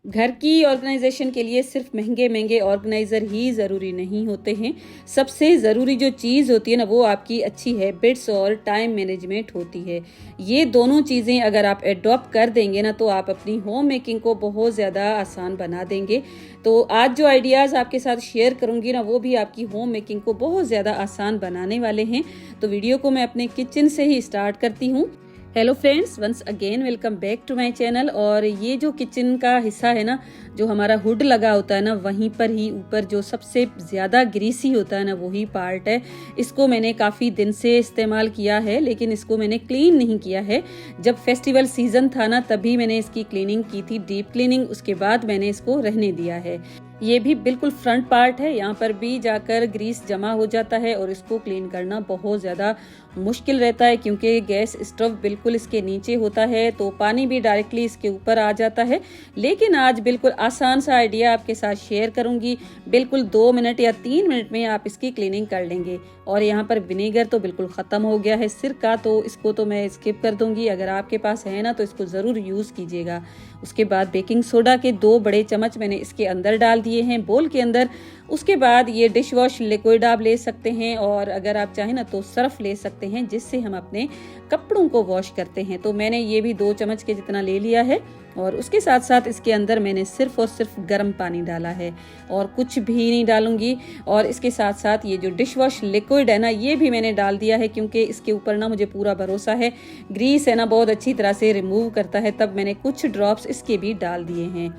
घर की ऑर्गेनाइजेशन के लिए सिर्फ महंगे महंगे ऑर्गेनाइजर ही ज़रूरी नहीं होते हैं। सबसे ज़रूरी जो चीज़ होती है ना, वो आपकी अच्छी हैबिट्स और टाइम मैनेजमेंट होती है। ये दोनों चीज़ें अगर आप एडॉप्ट कर देंगे ना, तो आप अपनी होम मेकिंग को बहुत ज़्यादा आसान बना देंगे। तो आज जो आइडियाज़ आपके साथ शेयर करूंगी ना, वो भी आपकी होम मेकिंग को बहुत ज़्यादा आसान बनाने वाले हैं। तो वीडियो को मैं अपने किचन से ही स्टार्ट करती हूँ। Hello friends, once again welcome back to my channel. और ये जो किचन का हिस्सा है ना, जो हमारा हुड लगा होता है ना, वहीं पर ही ऊपर जो सबसे ज़्यादा ग्रीसी होता है ना, वही पार्ट है। इसको मैंने काफ़ी दिन से इस्तेमाल किया है, लेकिन इसको मैंने क्लीन नहीं किया है। जब फेस्टिवल सीजन था ना, तभी मैंने इसकी क्लीनिंग की थी, डीप क्लीनिंग। उसके बाद मैंने इसको रहने दिया है। ये भी बिल्कुल फ्रंट पार्ट है, यहाँ पर भी जाकर ग्रीस जमा हो जाता है और इसको क्लीन करना बहुत ज़्यादा मुश्किल रहता है, क्योंकि गैस स्टोव बिल्कुल इसके नीचे होता है, तो पानी भी डायरेक्टली इसके ऊपर आ जाता है। लेकिन आज बिल्कुल आसान सा आइडिया आपके साथ शेयर करूंगी। बिल्कुल 2 मिनट या 3 मिनट में आप इसकी क्लीनिंग कर लेंगे। और यहाँ पर विनेगर तो बिल्कुल ख़त्म हो गया है सिरका, तो इसको तो मैं स्किप कर दूंगी। अगर आपके पास है ना, तो इसको ज़रूर यूज़ कीजिएगा। उसके बाद बेकिंग सोडा के 2 बड़े चम्मच मैंने इसके अंदर डाल दिए हैं, बोल के अंदर। उसके बाद ये डिश वॉश लिक्विड आप ले सकते हैं, और अगर आप चाहें ना तो सर्फ ले सकते हैं, जिससे हम अपने कपड़ों को वॉश करते हैं। तो मैंने ये भी 2 चम्मच के जितना ले लिया है। और उसके साथ साथ इसके अंदर मैंने सिर्फ और सिर्फ गर्म पानी डाला है, और कुछ भी नहीं डालूंगी। और इसके साथ साथ ये जो डिश वॉश लिक्विड है ना, ये भी मैंने डाल दिया है, क्योंकि इसके ऊपर ना मुझे पूरा भरोसा है, ग्रीस है ना बहुत अच्छी तरह से रिमूव करता है। तब मैंने कुछ ड्रॉप्स इसके भी डाल दिए हैं।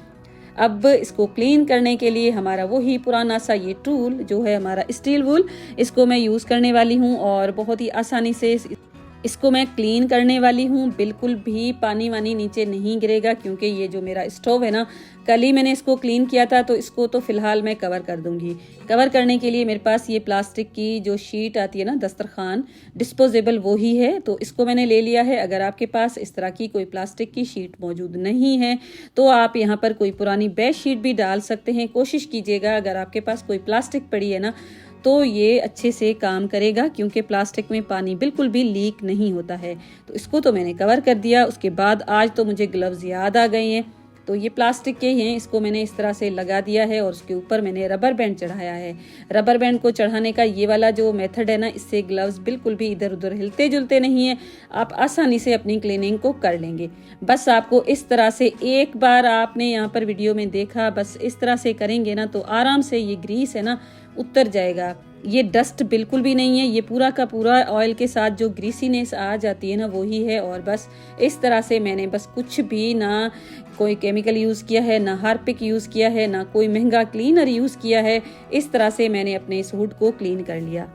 अब इसको क्लीन करने के लिए हमारा वही पुराना सा ये टूल जो है हमारा स्टील वूल, इसको मैं यूज़ करने वाली हूँ। और बहुत ही आसानी से इसको मैं क्लीन करने वाली हूँ। बिल्कुल भी पानी वानी नीचे नहीं गिरेगा, क्योंकि ये जो मेरा स्टोव है ना, कल ही मैंने इसको क्लीन किया था, तो इसको तो फिलहाल मैं कवर कर दूंगी। कवर करने के लिए मेरे पास ये प्लास्टिक की जो शीट आती है ना, दस्तरखान डिस्पोजेबल, वो ही है, तो इसको मैंने ले लिया है। अगर आपके पास इस तरह की कोई प्लास्टिक की शीट मौजूद नहीं है, तो आप यहाँ पर कोई पुरानी बेड शीट भी डाल सकते हैं। कोशिश कीजिएगा, अगर आपके पास कोई प्लास्टिक पड़ी है ना, तो ये अच्छे से काम करेगा, क्योंकि प्लास्टिक में पानी बिल्कुल भी लीक नहीं होता है। तो इसको तो मैंने कवर कर दिया। उसके बाद आज तो मुझे ग्लव्स याद आ गए हैं, तो ये प्लास्टिक के हैं, इसको मैंने इस तरह से लगा दिया है। और उसके ऊपर मैंने रबर बैंड चढ़ाया है। रबर बैंड को चढ़ाने का ये वाला जो मेथड है ना, इससे ग्लव्स बिल्कुल भी इधर उधर हिलते जुलते नहीं है। आप आसानी से अपनी क्लीनिंग को कर लेंगे। बस आपको इस तरह से, एक बार आपने यहाँ पर वीडियो में देखा, बस इस तरह से करेंगे ना, तो आराम से ये ग्रीस है ना उतर जाएगा। ये डस्ट बिल्कुल भी नहीं है, ये पूरा का पूरा ऑयल के साथ जो ग्रीसीनेस आ जाती है ना, वो ही है। और बस इस तरह से मैंने बस कुछ भी ना कोई केमिकल यूज़ किया है, ना हार्पिक यूज़ किया है, ना कोई महंगा क्लीनर यूज़ किया है। इस तरह से मैंने अपने इस हुड को क्लीन कर लिया।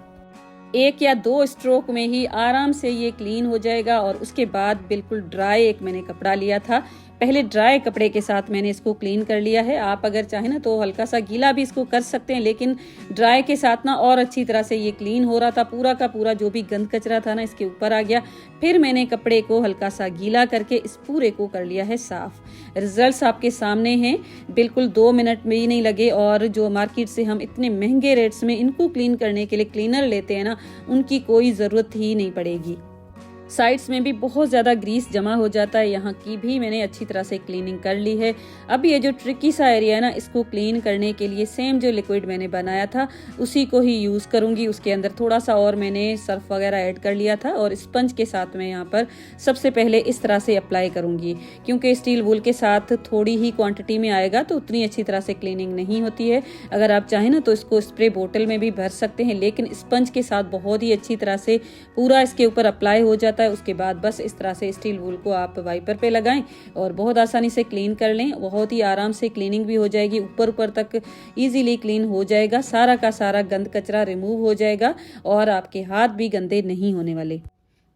1 या 2 स्ट्रोक में ही आराम से ये क्लीन हो जाएगा। और उसके बाद बिल्कुल ड्राई एक मैंने कपड़ा लिया था, पहले ड्राई कपड़े के साथ मैंने इसको क्लीन कर लिया है। आप अगर चाहें ना तो हल्का सा गीला भी इसको कर सकते हैं, लेकिन ड्राई के साथ ना और अच्छी तरह से ये क्लीन हो रहा था। पूरा का पूरा जो भी गंद कचरा था ना, इसके ऊपर आ गया। फिर मैंने कपड़े को हल्का सा गीला करके इस पूरे को कर लिया है साफ। रिजल्ट्स आपके सामने हैं, बिल्कुल 2 मिनट में ही नहीं लगे। और जो मार्केट से हम इतने महंगे रेट्स में इनको क्लीन करने के लिए क्लीनर लेते हैं ना, उनकी कोई ज़रूरत ही नहीं पड़ेगी। साइड्स में भी बहुत ज़्यादा ग्रीस जमा हो जाता है, यहाँ की भी मैंने अच्छी तरह से क्लीनिंग कर ली है। अब ये जो ट्रिकी सा एरिया है ना, इसको क्लीन करने के लिए सेम जो लिक्विड मैंने बनाया था, उसी को ही यूज़ करूँगी। उसके अंदर थोड़ा सा और मैंने सर्फ वगैरह ऐड कर लिया था, और स्पंज के साथ मैं यहाँ पर सबसे पहले इस तरह से अप्लाई करूँगी, क्योंकि स्टील वूल के साथ थोड़ी ही क्वान्टिटी में आएगा, तो उतनी अच्छी तरह से क्लीनिंग नहीं होती है। अगर आप चाहें ना तो इसको स्प्रे बोतल में भी भर सकते हैं, लेकिन स्पंज के साथ बहुत ही अच्छी तरह से पूरा इसके ऊपर अप्लाई हो जाता है। उसके बाद बस इस तरह से स्टील वूल को आप वाइपर पे लगाएं और बहुत आसानी से क्लीन कर लें। बहुत ही आराम से क्लीनिंग भी हो जाएगी, ऊपर ऊपर तक इजीली क्लीन हो जाएगा। सारा का सारा गंद कचरा रिमूव हो जाएगा, और आपके हाथ भी गंदे नहीं होने वाले।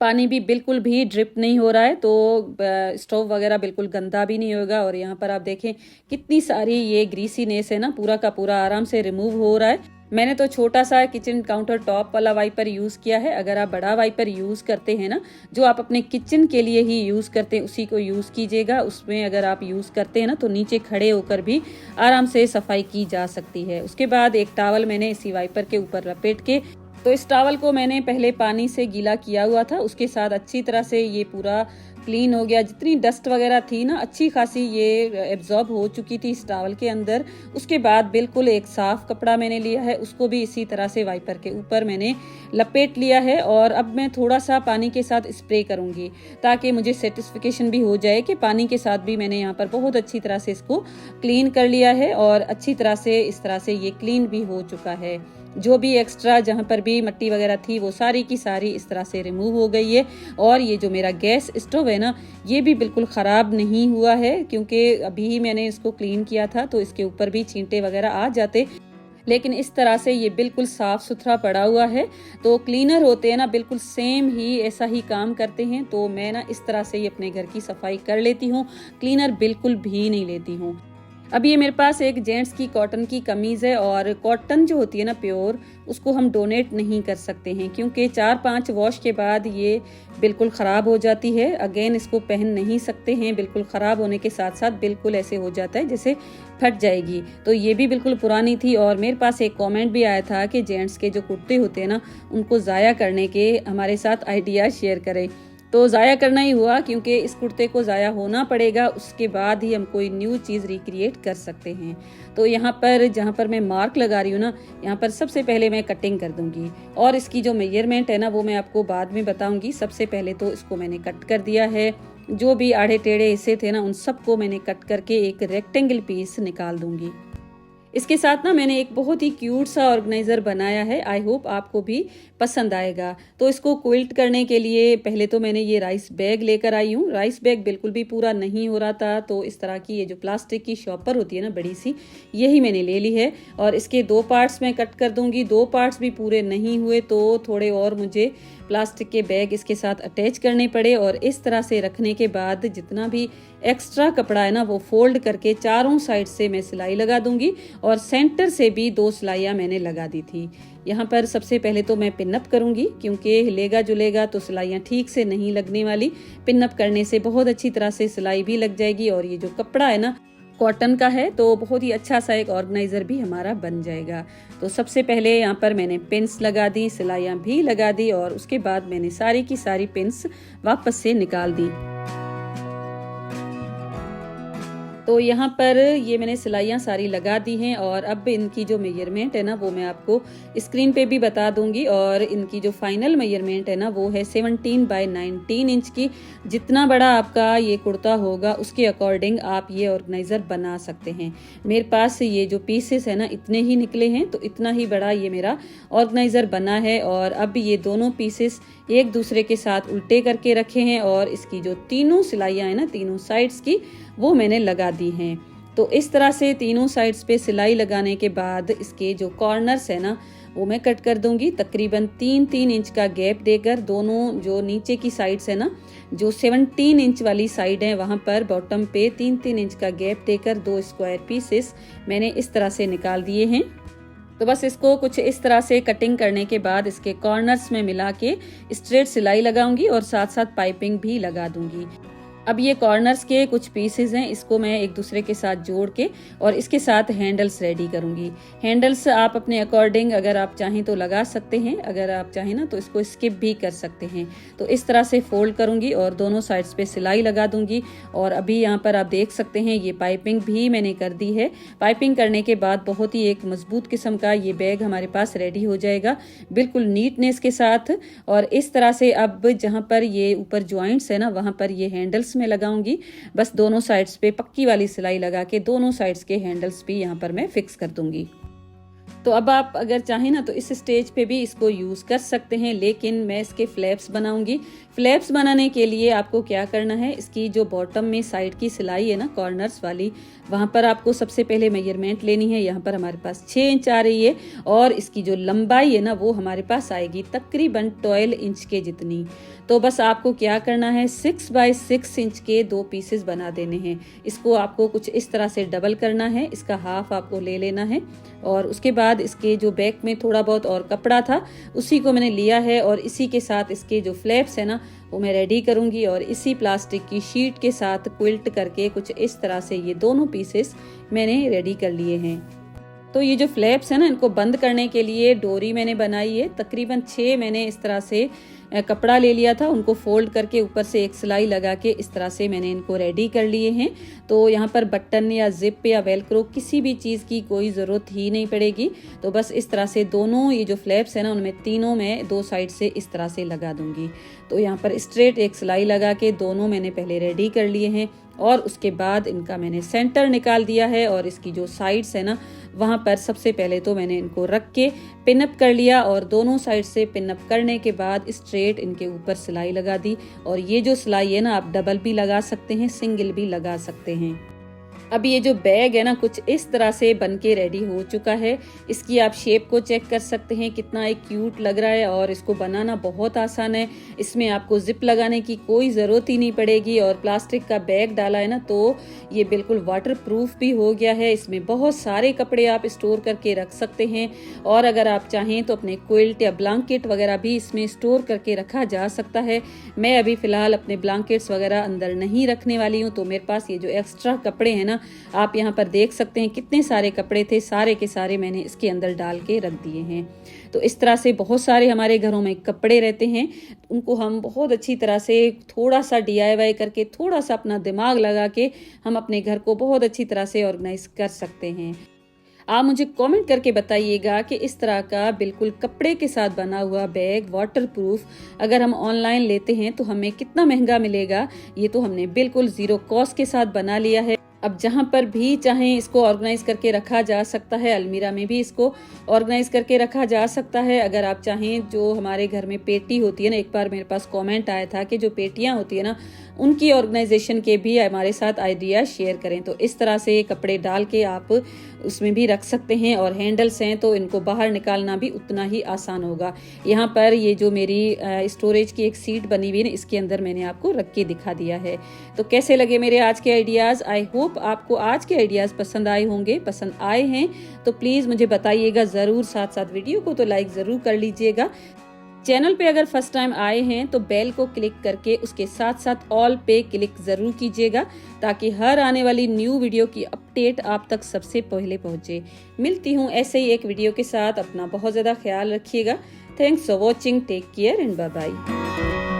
पानी भी बिल्कुल भी ड्रिप नहीं हो रहा है, तो स्टोव वगैरह बिल्कुल गंदा भी नहीं होगा। और यहाँ पर आप देखें कितनी सारी ये ग्रीसीनेस है ना, पूरा का पूरा आराम से रिमूव हो रहा है। मैंने तो छोटा सा किचन काउंटर टॉप वाला वाइपर यूज़ किया है। अगर आप बड़ा वाइपर यूज़ करते हैं ना, जो आप अपने किचन के लिए ही यूज़ करते हैं, उसी को यूज़ कीजिएगा। उसमें अगर आप यूज़ करते हैं ना, तो नीचे खड़े होकर भी आराम से सफाई की जा सकती है। उसके बाद एक टॉवल मैंने इसी वाइपर के ऊपर लपेट के, तो इस टॉवल को मैंने पहले पानी से गीला किया हुआ था, उसके साथ अच्छी तरह से ये पूरा क्लीन हो गया। जितनी डस्ट वगैरह थी ना अच्छी खासी ये एब्जॉर्ब हो चुकी थी इस टॉवल के अंदर। उसके बाद बिल्कुल एक साफ कपड़ा मैंने लिया है, उसको भी इसी तरह से वाइपर के ऊपर मैंने लपेट लिया है और अब मैं थोड़ा सा पानी के साथ स्प्रे करूंगी ताकि मुझे सेटिस्फिकेशन भी हो जाए कि पानी के साथ भी मैंने यहाँ पर बहुत अच्छी तरह से इसको क्लीन कर लिया है और अच्छी तरह से इस तरह से ये क्लीन भी हो चुका है। जो भी एक्स्ट्रा जहाँ पर भी मिट्टी वगैरह थी वो सारी की सारी इस तरह से रिमूव हो गई है। और ये जो मेरा गैस स्टोव है ना ये भी बिल्कुल ख़राब नहीं हुआ है, क्योंकि अभी ही मैंने इसको क्लीन किया था तो इसके ऊपर भी छींटे वगैरह आ जाते, लेकिन इस तरह से ये बिल्कुल साफ सुथरा पड़ा हुआ है। तो क्लीनर होते हैं ना बिल्कुल सेम ही ऐसा ही काम करते हैं। तो मैं ना इस तरह से ही अपने घर की सफाई कर लेती हूँ, क्लीनर बिल्कुल भी नहीं लेती हूँ। अब ये मेरे पास एक जेंट्स की कॉटन की कमीज़ है और कॉटन जो होती है ना प्योर, उसको हम डोनेट नहीं कर सकते हैं क्योंकि 4-5 वॉश के बाद ये बिल्कुल ख़राब हो जाती है। अगेन इसको पहन नहीं सकते हैं, बिल्कुल ख़राब होने के साथ साथ बिल्कुल ऐसे हो जाता है जैसे फट जाएगी। तो ये भी बिल्कुल पुरानी थी। और मेरे पास एक कमेंट भी आया था कि जेंट्स के जो कुर्ते होते हैं ना उनको ज़ाया करने के हमारे साथ आइडिया शेयर करें। तो ज़ाया करना ही हुआ, क्योंकि इस कुर्ते को ज़ाया होना पड़ेगा, उसके बाद ही हम कोई न्यू चीज़ रिक्रिएट कर सकते हैं। तो यहाँ पर जहाँ पर मैं मार्क लगा रही हूँ ना, यहाँ पर सबसे पहले मैं कटिंग कर दूंगी और इसकी जो मेजरमेंट है ना वो मैं आपको बाद में बताऊंगी। सबसे पहले तो इसको मैंने कट कर दिया है, जो भी आड़े टेढ़े हिस्से थे ना उन सबको मैंने कट करके एक रेक्टेंगल पीस निकाल दूंगी। इसके साथ ना मैंने एक बहुत ही क्यूट सा ऑर्गेनाइजर बनाया है, आई होप आपको भी पसंद आएगा। तो इसको क्विल्ट करने के लिए पहले तो मैंने ये राइस बैग लेकर आई हूँ। राइस बैग बिल्कुल भी पूरा नहीं हो रहा था, तो इस तरह की ये जो प्लास्टिक की शॉपर होती है ना बड़ी सी, यही मैंने ले ली है और इसके 2 पार्ट्स मैं कट कर दूंगी। 2 पार्ट्स भी पूरे नहीं हुए तो थोड़े और मुझे प्लास्टिक के बैग इसके साथ अटैच करने पड़े और इस तरह से रखने के बाद जितना भी एक्स्ट्रा कपड़ा है ना वो फोल्ड करके चारों साइड से मैं सिलाई लगा दूंगी और सेंटर से भी 2 सिलाइयाँ मैंने लगा दी थी। यहाँ पर सबसे पहले तो मैं पिनअप करूंगी, क्योंकि हिलेगा जुलेगा तो सिलाइयाँ ठीक से नहीं लगने वाली। पिनअप करने से बहुत अच्छी तरह से सिलाई भी लग जाएगी और ये जो कपड़ा है ना कॉटन का है तो बहुत ही अच्छा सा एक ऑर्गेनाइजर भी हमारा बन जाएगा। तो सबसे पहले यहाँ पर मैंने पिन्स लगा दी, सिलाइयाँ भी लगा दी और उसके बाद मैंने सारी की सारी पिन्स वापस से निकाल दी। तो यहाँ पर ये मैंने सिलाइयाँ सारी लगा दी हैं और अब इनकी जो मेजरमेंट है ना वो मैं आपको स्क्रीन पे भी बता दूंगी। और इनकी जो फाइनल मेजरमेंट है ना वो है 17 बाय 19 इंच की। जितना बड़ा आपका ये कुर्ता होगा उसके अकॉर्डिंग आप ये ऑर्गेनाइजर बना सकते हैं। मेरे पास ये जो पीसेस है ना इतने ही निकले हैं, तो इतना ही बड़ा ये मेरा ऑर्गेनाइजर बना है। और अब ये दोनों पीसेस एक दूसरे के साथ उल्टे करके रखे हैं और इसकी जो तीनों सिलाइयाँ हैं ना तीनों साइड्स की वो मैंने लगा दी हैं। तो इस तरह से तीनों साइड्स पे सिलाई लगाने के बाद इसके जो कॉर्नर्स है ना वो मैं कट कर दूंगी तकरीबन 3-3 इंच का गैप देकर। दोनों जो नीचे की साइड्स है ना जो 17 इंच वाली साइड है वहां पर बॉटम पे 3-3 इंच का गैप देकर 2 स्क्वायर पीसेस मैंने इस तरह से निकाल दिए हैं। तो बस इसको कुछ इस तरह से कटिंग करने के बाद इसके कॉर्नर्स में मिला के स्ट्रेट सिलाई लगाऊंगी और साथ साथ पाइपिंग भी लगा दूंगी। अब ये कॉर्नर्स के कुछ पीसेस हैं, इसको मैं एक दूसरे के साथ जोड़ के और इसके साथ हैंडल्स रेडी करूंगी। हैंडल्स आप अपने अकॉर्डिंग अगर आप चाहें तो लगा सकते हैं, अगर आप चाहें ना तो इसको स्किप भी कर सकते हैं। तो इस तरह से फोल्ड करूंगी और दोनों साइड्स पे सिलाई लगा दूंगी। और अभी यहाँ पर आप देख सकते हैं ये पाइपिंग भी मैंने कर दी है। पाइपिंग करने के बाद बहुत ही एक मजबूत किस्म का ये बैग हमारे पास रेडी हो जाएगा बिल्कुल नीटनेस के साथ। और इस तरह से अब जहाँ पर ये ऊपर ज्वाइंट्स है ना वहाँ पर ये हैंडल्स में लगाऊंगी। बस दोनों साइड्स पे पक्की वाली सिलाई लगा के दोनों साइड्स के हैंडल्स भी यहाँ पर मैं फिक्स कर दूंगी। तो अब आप अगर चाहें ना तो इस स्टेज पे भी इसको यूज कर सकते हैं, लेकिन मैं इसके फ्लैप्स बनाऊंगी। फ्लैप्स बनाने के लिए आपको क्या करना है, इसकी जो बॉटम में साइड की सिलाई है ना कॉर्नर्स वाली, वहां पर आपको सबसे पहले मेजरमेंट लेनी है। यहाँ पर हमारे पास 6 इंच आ रही है और इसकी जो लंबाई है ना वो हमारे पास आएगी तकरीबन 12 इंच के जितनी। तो बस आपको क्या करना है 6 बाय 6 इंच के 2 पीसेस बना देने हैं। इसको आपको कुछ इस तरह से डबल करना है, इसका हाफ आपको ले लेना है और उसके बाद इसके जो बैक में थोड़ा बहुत और कपड़ा था उसी को मैंने लिया है और इसी के साथ इसके जो फ्लैप्स है ना वो मैं रेडी करूंगी और इसी प्लास्टिक की शीट के साथ क्विल्ट करके कुछ इस तरह से ये दोनों पीसेस मैंने रेडी कर लिए हैं। तो ये जो फ्लैप्स है ना, इनको बंद करने के लिए डोरी मैंने बनाई है। तकरीबन 6 मैंने इस तरह से कपड़ा ले लिया था, उनको फोल्ड करके ऊपर से एक सिलाई लगा के इस तरह से मैंने इनको रेडी कर लिए हैं। तो यहाँ पर बटन या जिप या वेलक्रो किसी भी चीज़ की कोई ज़रूरत ही नहीं पड़ेगी। तो बस इस तरह से दोनों ये जो फ्लैप्स है ना, उनमें तीनों में 2 साइड से इस तरह से लगा दूंगी। तो यहाँ पर स्ट्रेट एक सिलाई लगा के दोनों मैंने पहले रेडी कर लिए हैं और उसके बाद इनका मैंने सेंटर निकाल दिया है और इसकी जो साइड्स है ना, वहाँ पर सबसे पहले तो मैंने इनको रख के पिनअप कर लिया और दोनों साइड से पिनअप करने के बाद स्ट्रेट इनके ऊपर सिलाई लगा दी। और ये जो सिलाई है ना, आप डबल भी लगा सकते हैं, सिंगल भी लगा सकते हैं। अब ये जो बैग है ना, कुछ इस तरह से बन के रेडी हो चुका है। इसकी आप शेप को चेक कर सकते हैं, कितना एक क्यूट लग रहा है और इसको बनाना बहुत आसान है। इसमें आपको जिप लगाने की कोई ज़रूरत ही नहीं पड़ेगी और प्लास्टिक का बैग डाला है ना, तो ये बिल्कुल वाटर प्रूफ भी हो गया है। इसमें बहुत सारे कपड़े आप स्टोर करके रख सकते हैं और अगर आप चाहें तो अपने क्विल्ट या ब्लैंकेट वगैरह भी इसमें स्टोर करके रखा जा सकता है। मैं अभी फ़िलहाल अपने ब्लैंकेट्स वगैरह अंदर नहीं रखने वाली हूँ, तो मेरे पास ये जो एक्स्ट्रा कपड़े हैं ना, आप यहाँ पर देख सकते हैं कितने सारे कपड़े थे, सारे के सारे मैंने इसके अंदर डाल के रख दिए हैं। तो इस तरह से बहुत सारे हमारे घरों में कपड़े रहते हैं, उनको हम बहुत अच्छी तरह से थोड़ा सा DIY करके, थोड़ा सा अपना दिमाग लगा के हम अपने घर को बहुत अच्छी तरह से ऑर्गेनाइज कर सकते हैं। आप मुझे कमेंट करके बताइएगा कि इस तरह का बिल्कुल कपड़े के साथ बना हुआ बैग वाटरप्रूफ अगर हम ऑनलाइन लेते हैं तो हमें कितना महंगा मिलेगा। ये तो हमने बिल्कुल ज़ीरो कॉस्ट के साथ बना लिया है। अब जहाँ पर भी चाहें इसको ऑर्गेनाइज करके रखा जा सकता है, अलमीरा में भी इसको ऑर्गेनाइज करके रखा जा सकता है। अगर आप चाहें, जो हमारे घर में पेटी होती है ना, एक बार मेरे पास कमेंट आया था कि जो पेटियाँ होती है ना, उनकी ऑर्गेनाइजेशन के भी हमारे साथ आइडिया शेयर करें। तो इस तरह से कपड़े डाल के आप उसमें भी रख सकते हैं और हैंडल्स हैं तो इनको बाहर निकालना भी उतना ही आसान होगा। यहाँ पर ये जो मेरी स्टोरेज की एक सीट बनी हुई है, इसके अंदर मैंने आपको रख के दिखा दिया है। तो कैसे लगे मेरे आज के आइडियाज़? आई होप आपको आज के आइडियाज़ पसंद आए होंगे। पसंद आए हैं तो प्लीज़ मुझे बताइएगा ज़रूर, साथ साथ वीडियो को तो लाइक ज़रूर कर लीजिएगा। चैनल पे अगर फर्स्ट टाइम आए हैं तो बेल को क्लिक करके उसके साथ साथ ऑल पे क्लिक ज़रूर कीजिएगा, ताकि हर आने वाली न्यू वीडियो की अपडेट आप तक सबसे पहले पहुंचे। मिलती हूँ ऐसे ही एक वीडियो के साथ। अपना बहुत ज़्यादा ख्याल रखिएगा। Thanks for watching, take care and bye bye.